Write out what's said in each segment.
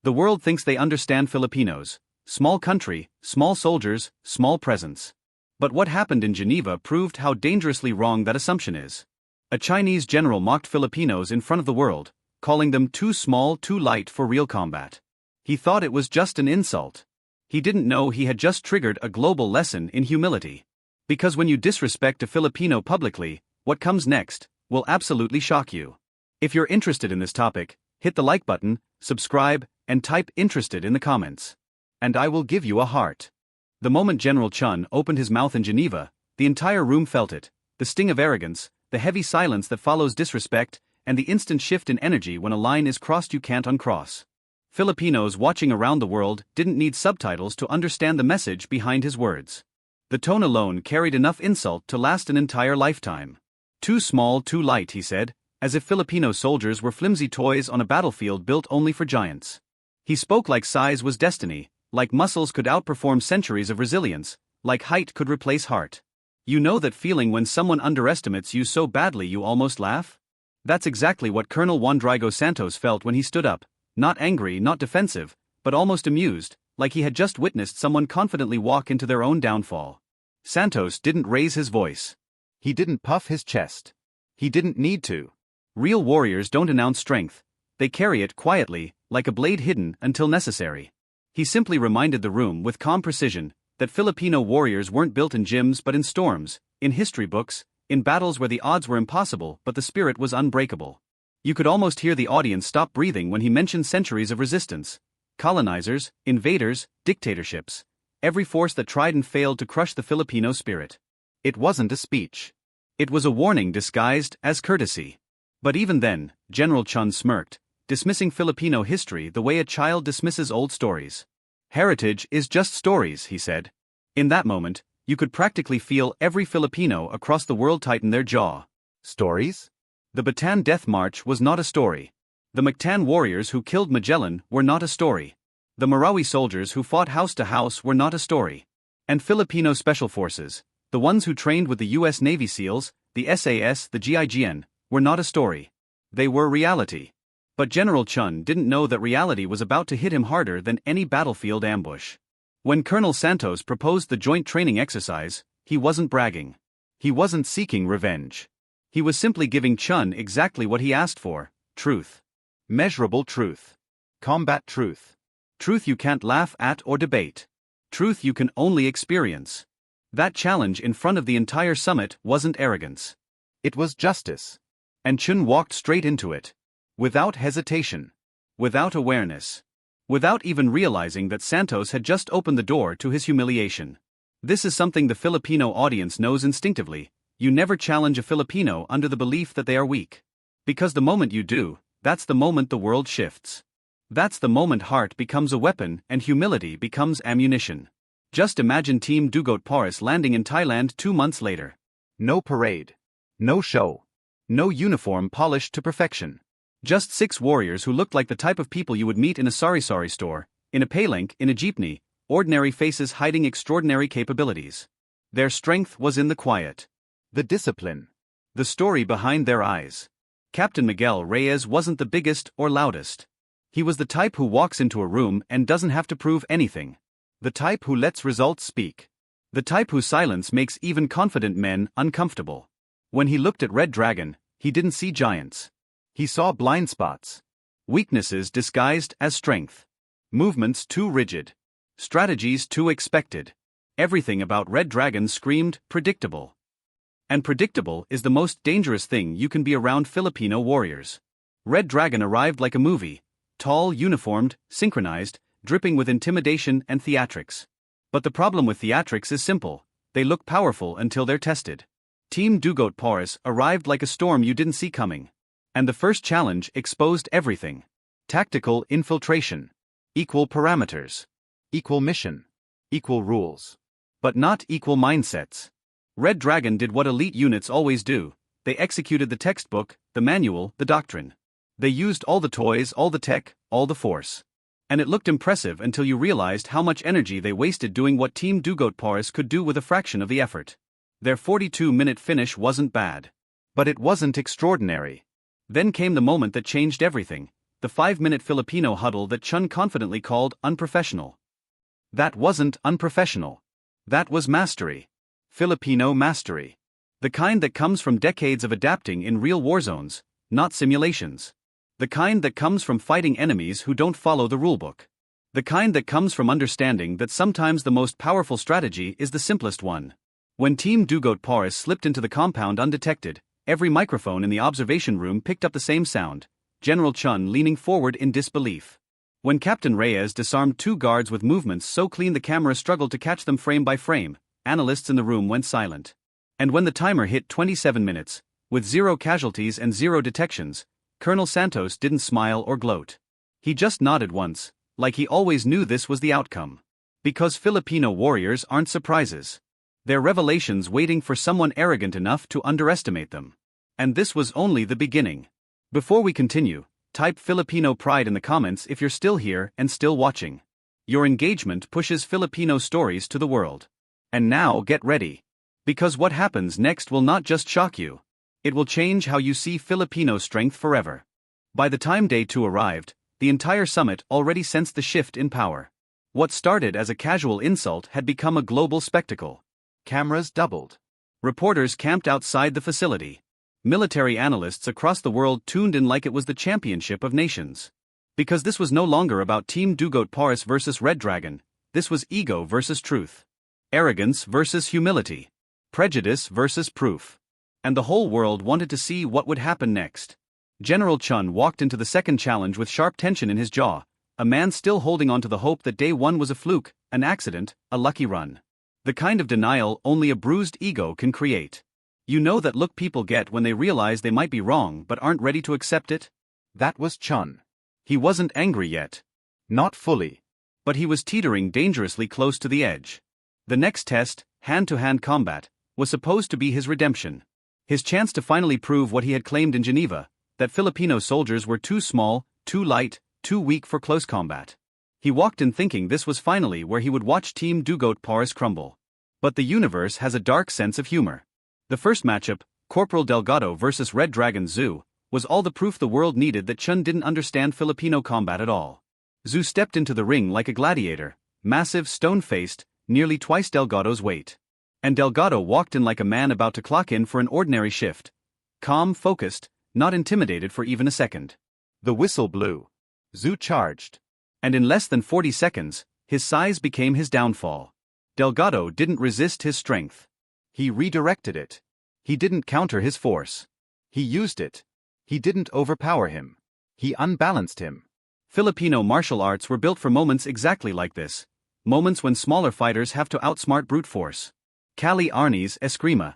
The world thinks they understand Filipinos. Small country, small soldiers, small presence. But what happened in Geneva proved how dangerously wrong that assumption is. A Chinese general mocked Filipinos in front of the world, calling them too small, too light for real combat. He thought it was just an insult. He didn't know he had just triggered a global lesson in humility. Because when you disrespect a Filipino publicly, what comes next will absolutely shock you. If you're interested in this topic, hit the like button, subscribe, and type "interested" in the comments. And I will give you a heart. The moment General Chun opened his mouth in Geneva, the entire room felt it, the sting of arrogance, the heavy silence that follows disrespect, and the instant shift in energy when a line is crossed you can't uncross. Filipinos watching around the world didn't need subtitles to understand the message behind his words. The tone alone carried enough insult to last an entire lifetime. Too small, too light, he said, as if Filipino soldiers were flimsy toys on a battlefield built only for giants. He spoke like size was destiny, like muscles could outperform centuries of resilience, like height could replace heart. You know that feeling when someone underestimates you so badly you almost laugh? That's exactly what Colonel Juan Drigo Santos felt when he stood up, not angry, not defensive, but almost amused, like he had just witnessed someone confidently walk into their own downfall. Santos didn't raise his voice. He didn't puff his chest. He didn't need to. Real warriors don't announce strength. They carry it quietly, like a blade hidden until necessary. He simply reminded the room with calm precision that Filipino warriors weren't built in gyms but in storms, in history books, in battles where the odds were impossible but the spirit was unbreakable. You could almost hear the audience stop breathing when he mentioned centuries of resistance. Colonizers, invaders, dictatorships. Every force that tried and failed to crush the Filipino spirit. It wasn't a speech. It was a warning disguised as courtesy. But even then, General Chun smirked, dismissing Filipino history the way a child dismisses old stories. Heritage is just stories, he said. In that moment, you could practically feel every Filipino across the world tighten their jaw. Stories? The Bataan Death March was not a story. The Mactan warriors who killed Magellan were not a story. The Marawi soldiers who fought house to house were not a story. And Filipino Special Forces, the ones who trained with the U.S. Navy SEALs, the SAS, the GIGN, were not a story. They were reality. But General Chun didn't know that reality was about to hit him harder than any battlefield ambush. When Colonel Santos proposed the joint training exercise, he wasn't bragging. He wasn't seeking revenge. He was simply giving Chun exactly what he asked for: truth. Measurable truth. Combat truth. Truth you can't laugh at or debate. Truth you can only experience. That challenge in front of the entire summit wasn't arrogance. It was justice. And Chun walked straight into it. Without hesitation. Without awareness. Without even realizing that Santos had just opened the door to his humiliation. This is something the Filipino audience knows instinctively. You never challenge a Filipino under the belief that they are weak. Because the moment you do, that's the moment the world shifts. That's the moment heart becomes a weapon and humility becomes ammunition. Just imagine Team Dugot Paris landing in Thailand 2 months later. No parade. No show. No uniform polished to perfection. Just 6 warriors who looked like the type of people you would meet in a sari-sari store, in a paylink, in a jeepney, ordinary faces hiding extraordinary capabilities. Their strength was in the quiet. The discipline. The story behind their eyes. Captain Miguel Reyes wasn't the biggest or loudest. He was the type who walks into a room and doesn't have to prove anything. The type who lets results speak. The type whose silence makes even confident men uncomfortable. When he looked at Red Dragon, he didn't see giants. He saw blind spots. Weaknesses disguised as strength. Movements too rigid. Strategies too expected. Everything about Red Dragon screamed predictable. And predictable is the most dangerous thing you can be around Filipino warriors. Red Dragon arrived like a movie. Tall, uniformed, synchronized, dripping with intimidation and theatrics. But the problem with theatrics is simple: they look powerful until they're tested. Team Dugot Paris arrived like a storm you didn't see coming. And the first challenge exposed everything. Tactical infiltration. Equal parameters. Equal mission. Equal rules. But not equal mindsets. Red Dragon did what elite units always do: they executed the textbook, the manual, the doctrine. They used all the toys, all the tech, all the force. And it looked impressive until you realized how much energy they wasted doing what Team Dugot Paris could do with a fraction of the effort. Their 42-minute finish wasn't bad. But it wasn't extraordinary. Then came the moment that changed everything. the 5-minute Filipino huddle that Chun confidently called unprofessional. That wasn't unprofessional. That was mastery. Filipino mastery. The kind that comes from decades of adapting in real war zones, not simulations. The kind that comes from fighting enemies who don't follow the rulebook. The kind that comes from understanding that sometimes the most powerful strategy is the simplest one. When Team Dugot Paris slipped into the compound undetected, every microphone in the observation room picked up the same sound, General Chun leaning forward in disbelief. When Captain Reyes disarmed 2 guards with movements so clean the camera struggled to catch them frame by frame, analysts in the room went silent. And when the timer hit 27 minutes, with 0 casualties and 0 detections, Colonel Santos didn't smile or gloat. He just nodded once, like he always knew this was the outcome. Because Filipino warriors aren't surprises. They're revelations waiting for someone arrogant enough to underestimate them. And this was only the beginning. Before we continue, type Filipino pride in the comments if you're still here and still watching. Your engagement pushes Filipino stories to the world. And now get ready. Because what happens next will not just shock you. It will change how you see Filipino strength forever. By the time day 2 arrived, the entire summit already sensed the shift in power. What started as a casual insult had become a global spectacle. Cameras doubled. Reporters camped outside the facility. Military analysts across the world tuned in like it was the championship of nations. Because this was no longer about Team Dugot Paris versus Red Dragon, this was ego versus truth. Arrogance versus humility. Prejudice versus proof. And the whole world wanted to see what would happen next. General Chun walked into the second challenge with sharp tension in his jaw, a man still holding on to the hope that day 1 was a fluke, an accident, a lucky run. The kind of denial only a bruised ego can create. You know that look people get when they realize they might be wrong but aren't ready to accept it? That was Chun. He wasn't angry yet. Not fully. But he was teetering dangerously close to the edge. The next test, hand-to-hand combat, was supposed to be his redemption. His chance to finally prove what he had claimed in Geneva, that Filipino soldiers were too small, too light, too weak for close combat. He walked in thinking this was finally where he would watch Team Dugot Paris crumble. But the universe has a dark sense of humor. The first matchup, Corporal Delgado versus Red Dragon Zhu, was all the proof the world needed that Chun didn't understand Filipino combat at all. Zhu stepped into the ring like a gladiator, massive, stone-faced, nearly twice Delgado's weight. And Delgado walked in like a man about to clock in for an ordinary shift. Calm, focused, not intimidated for even a second. The whistle blew. Zhu charged. And in less than 40 seconds, his size became his downfall. Delgado didn't resist his strength. He redirected it. He didn't counter his force. He used it. He didn't overpower him. He unbalanced him. Filipino martial arts were built for moments exactly like this. Moments when smaller fighters have to outsmart brute force. Cali Arnis Eskrima.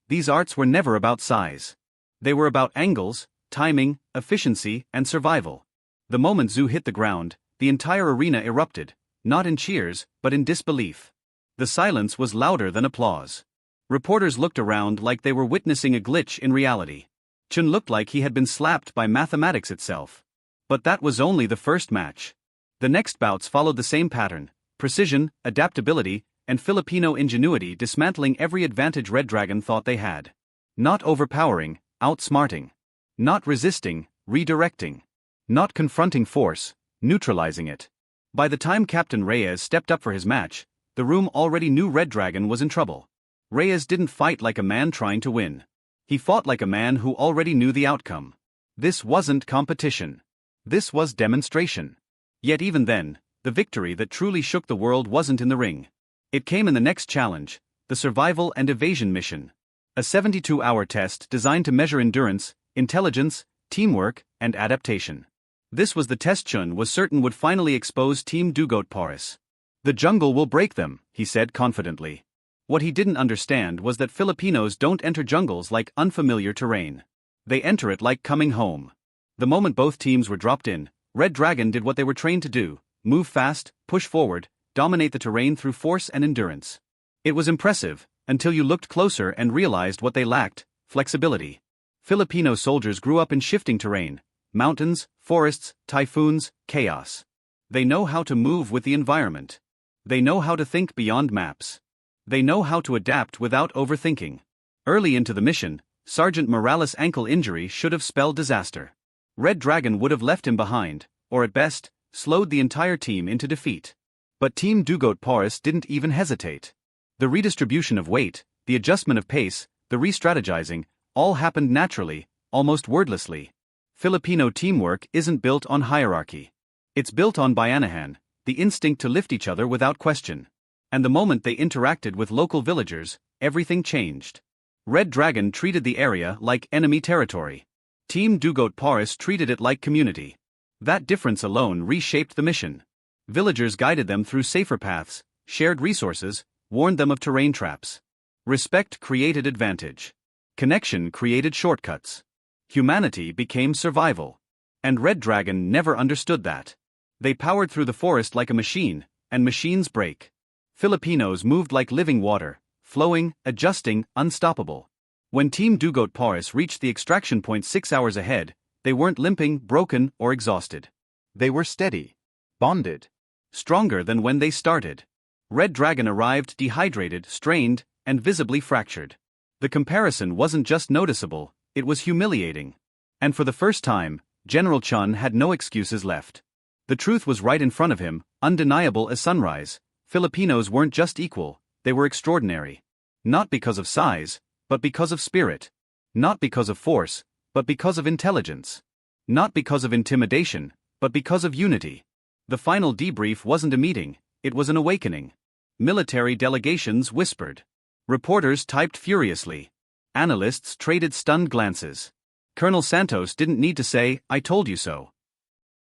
These arts were never about size. They were about angles, timing, efficiency, and survival. The moment Zhu hit the ground, the entire arena erupted, not in cheers, but in disbelief. The silence was louder than applause. Reporters looked around like they were witnessing a glitch in reality. Chun looked like he had been slapped by mathematics itself. But that was only the first match. The next bouts followed the same pattern: precision, adaptability, and Filipino ingenuity dismantling every advantage Red Dragon thought they had. Not overpowering, outsmarting. Not resisting, redirecting. Not confronting force, neutralizing it. By the time Captain Reyes stepped up for his match, the room already knew Red Dragon was in trouble. Reyes didn't fight like a man trying to win. He fought like a man who already knew the outcome. This wasn't competition. This was demonstration. Yet even then, the victory that truly shook the world wasn't in the ring. It came in the next challenge, the survival and evasion mission. A 72-hour test designed to measure endurance, intelligence, teamwork, and adaptation. This was the test Chun was certain would finally expose Team Dugot Paris. The jungle will break them, he said confidently. What he didn't understand was that Filipinos don't enter jungles like unfamiliar terrain. They enter it like coming home. The moment both teams were dropped in, Red Dragon did what they were trained to do: move fast, push forward, dominate the terrain through force and endurance. It was impressive, until you looked closer and realized what they lacked: flexibility. Filipino soldiers grew up in shifting terrain: mountains, forests, typhoons, chaos. They know how to move with the environment. They know how to think beyond maps. They know how to adapt without overthinking. Early into the mission, Sergeant Morales' ankle injury should have spelled disaster. Red Dragon would have left him behind, or at best, slowed the entire team into defeat. But Team Dugot Paris didn't even hesitate. The redistribution of weight, the adjustment of pace, the re-strategizing, all happened naturally, almost wordlessly. Filipino teamwork isn't built on hierarchy. It's built on bayanihan, the instinct to lift each other without question. And the moment they interacted with local villagers, everything changed. Red Dragon treated the area like enemy territory. Team Dugot Paris treated it like community. That difference alone reshaped the mission. Villagers guided them through safer paths, shared resources, warned them of terrain traps. Respect created advantage. Connection created shortcuts. Humanity became survival. And Red Dragon never understood that. They powered through the forest like a machine, and machines break. Filipinos moved like living water, flowing, adjusting, unstoppable. When Team Dugot Paris reached the extraction point 6 hours ahead, they weren't limping, broken, or exhausted. They were steady, bonded, stronger than when they started. Red Dragon arrived dehydrated, strained, and visibly fractured. The comparison wasn't just noticeable, it was humiliating. And for the first time, General Chun had no excuses left. The truth was right in front of him, undeniable as sunrise. Filipinos weren't just equal, they were extraordinary. Not because of size, but because of spirit. Not because of force, but because of intelligence. Not because of intimidation, but because of unity. The final debrief wasn't a meeting, it was an awakening. Military delegations whispered. Reporters typed furiously. Analysts traded stunned glances. Colonel Santos didn't need to say, "I told you so."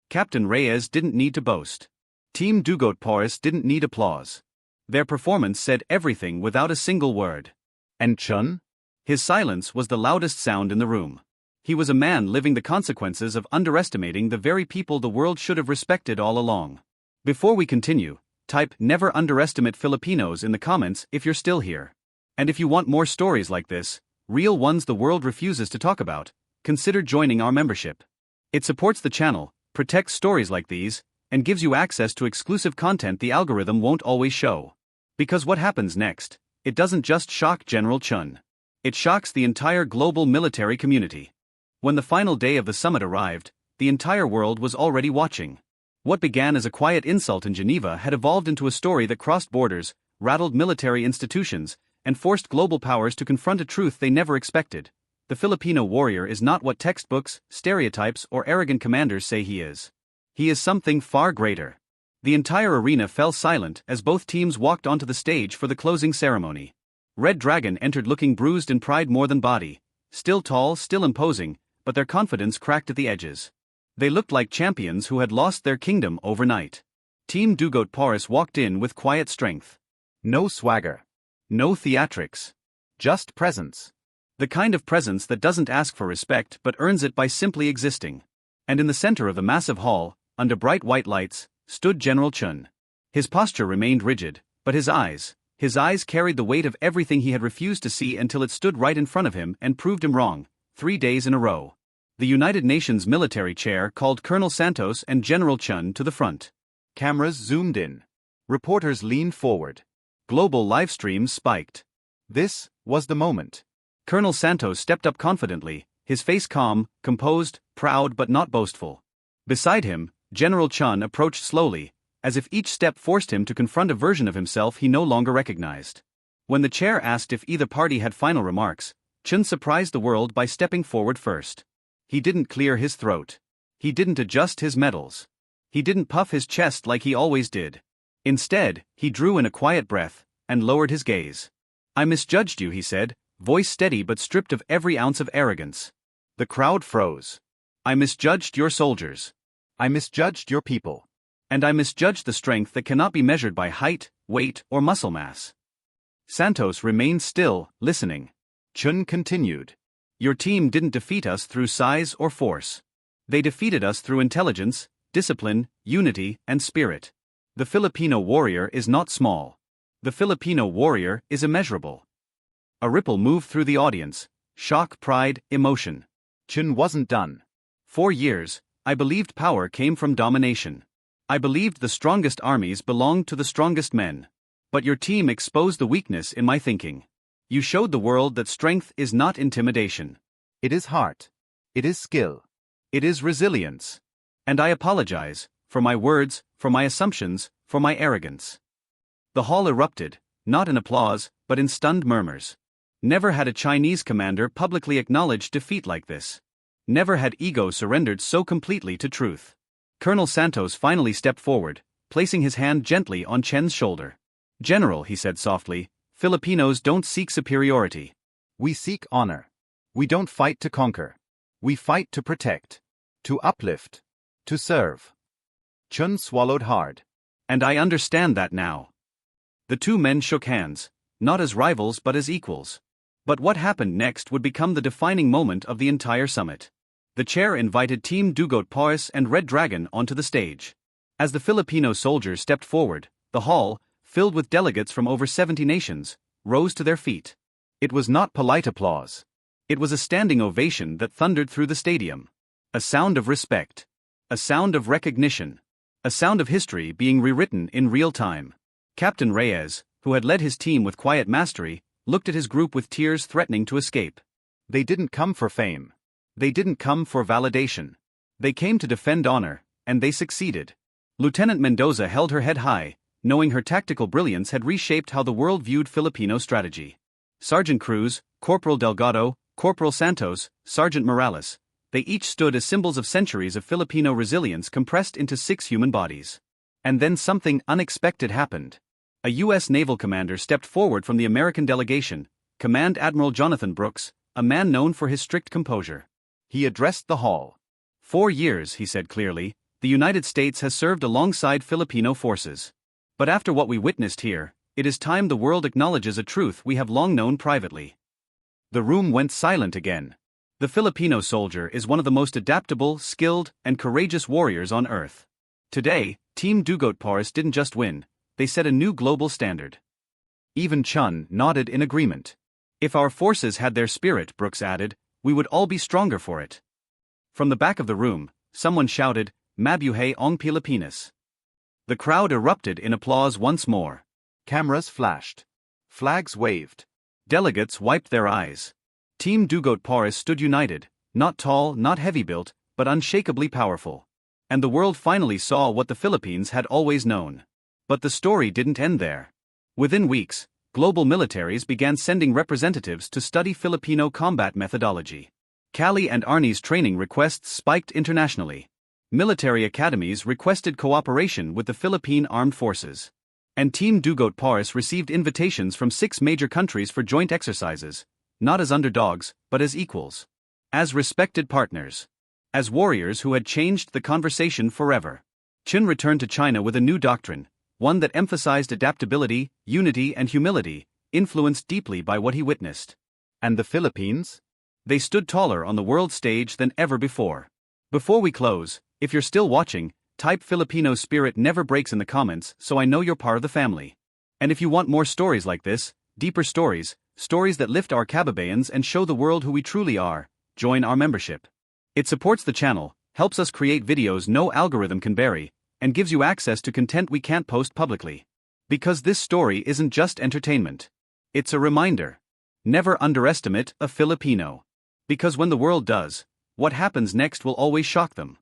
Captain Reyes didn't need to boast. Team Dugot Paris didn't need applause. Their performance said everything without a single word. And Chun? His silence was the loudest sound in the room. He was a man living the consequences of underestimating the very people the world should have respected all along. Before we continue, type "Never underestimate Filipinos" in the comments if you're still here. And if you want more stories like this, real ones the world refuses to talk about, consider joining our membership. It supports the channel, protects stories like these, and gives you access to exclusive content the algorithm won't always show. Because what happens next, it doesn't just shock General Chun. It shocks the entire global military community. When the final day of the summit arrived, the entire world was already watching. What began as a quiet insult in Geneva had evolved into a story that crossed borders, rattled military institutions, and forced global powers to confront a truth they never expected. The Filipino warrior is not what textbooks, stereotypes, or arrogant commanders say he is. He is something far greater. The entire arena fell silent as both teams walked onto the stage for the closing ceremony. Red Dragon entered looking bruised in pride more than body. Still tall, still imposing, but their confidence cracked at the edges. They looked like champions who had lost their kingdom overnight. Team Dugot Paris walked in with quiet strength. No swagger. No theatrics. Just presence. The kind of presence that doesn't ask for respect but earns it by simply existing. And in the center of the massive hall, under bright white lights, stood General Chun. His posture remained rigid, but his eyes carried the weight of everything he had refused to see until it stood right in front of him and proved him wrong, 3 days in a row. The United Nations military chair called Colonel Santos and General Chun to the front. Cameras zoomed in. Reporters leaned forward. Global live streams spiked. This was the moment. Colonel Santos stepped up confidently, his face calm, composed, proud but not boastful. Beside him, General Chun approached slowly, as if each step forced him to confront a version of himself he no longer recognized. When the chair asked if either party had final remarks, Chun surprised the world by stepping forward first. He didn't clear his throat. He didn't adjust his medals. He didn't puff his chest like he always did. Instead, he drew in a quiet breath, and lowered his gaze. "I misjudged you," he said, voice steady but stripped of every ounce of arrogance. The crowd froze. "I misjudged your soldiers. I misjudged your people. And I misjudged the strength that cannot be measured by height, weight, or muscle mass." Santos remained still, listening. Chun continued. "Your team didn't defeat us through size or force. They defeated us through intelligence, discipline, unity, and spirit. The Filipino warrior is not small. The Filipino warrior is immeasurable." A ripple moved through the audience. Shock, pride, emotion. Chun wasn't done. "For years, I believed power came from domination. I believed the strongest armies belonged to the strongest men. But your team exposed the weakness in my thinking. You showed the world that strength is not intimidation. It is heart. It is skill. It is resilience. And I apologize, for my words, for my assumptions, for my arrogance. The hall erupted, not in applause, but in stunned murmurs. Never had a Chinese commander publicly acknowledged defeat like this. Never had ego surrendered so completely to truth. Colonel Santos finally stepped forward, placing his hand gently on Chen's shoulder. "General," he said softly, "Filipinos don't seek superiority. We seek honor. We don't fight to conquer. We fight to protect, to uplift, to serve." Chun swallowed hard. "And I understand that now." The two men shook hands, not as rivals but as equals. But what happened next would become the defining moment of the entire summit. The chair invited Team Dugot Paris and Red Dragon onto the stage. As the Filipino soldiers stepped forward, the hall, filled with delegates from over 70 nations, rose to their feet. It was not polite applause. It was a standing ovation that thundered through the stadium. A sound of respect. A sound of recognition. A sound of history being rewritten in real time. Captain Reyes, who had led his team with quiet mastery, looked at his group with tears threatening to escape. They didn't come for fame. They didn't come for validation. They came to defend honor, and they succeeded. Lieutenant Mendoza held her head high, knowing her tactical brilliance had reshaped how the world viewed Filipino strategy. Sergeant Cruz, Corporal Delgado, Corporal Santos, Sergeant Morales, they each stood as symbols of centuries of Filipino resilience compressed into 6 human bodies. And then something unexpected happened. A U.S. naval commander stepped forward from the American delegation, Command Admiral Jonathan Brooks, a man known for his strict composure. He addressed the hall. 4 years, he said clearly, the United States has served alongside Filipino forces. But after what we witnessed here, it is time the world acknowledges a truth we have long known privately. The room went silent again. The Filipino soldier is one of the most adaptable, skilled, and courageous warriors on earth. Today, Team Dugot Paris didn't just win, they set a new global standard. Even Chun nodded in agreement. "If our forces had their spirit," Brooks added, "we would all be stronger for it." From the back of the room, someone shouted, "Mabuhay ang Pilipinas." The crowd erupted in applause once more. Cameras flashed. Flags waved. Delegates wiped their eyes. Team Dugot Paris stood united, not tall, not heavy-built, but unshakably powerful. And the world finally saw what the Philippines had always known. But the story didn't end there. Within weeks, global militaries began sending representatives to study Filipino combat methodology. Cali and Arnie's training requests spiked internationally. Military academies requested cooperation with the Philippine Armed Forces. And Team Dugot Paris received invitations from 6 major countries for joint exercises, not as underdogs, but as equals. As respected partners. As warriors who had changed the conversation forever. Qin returned to China with a new doctrine, one that emphasized adaptability, unity, and humility, influenced deeply by what he witnessed. And the Philippines? They stood taller on the world stage than ever before. Before we close, if you're still watching, type "Filipino spirit never breaks" in the comments so I know you're part of the family. And if you want more stories like this, deeper stories, stories that lift our Kababayans and show the world who we truly are, join our membership. It supports the channel, helps us create videos no algorithm can bury, and gives you access to content we can't post publicly. Because this story isn't just entertainment. It's a reminder. Never underestimate a Filipino. Because when the world does, what happens next will always shock them.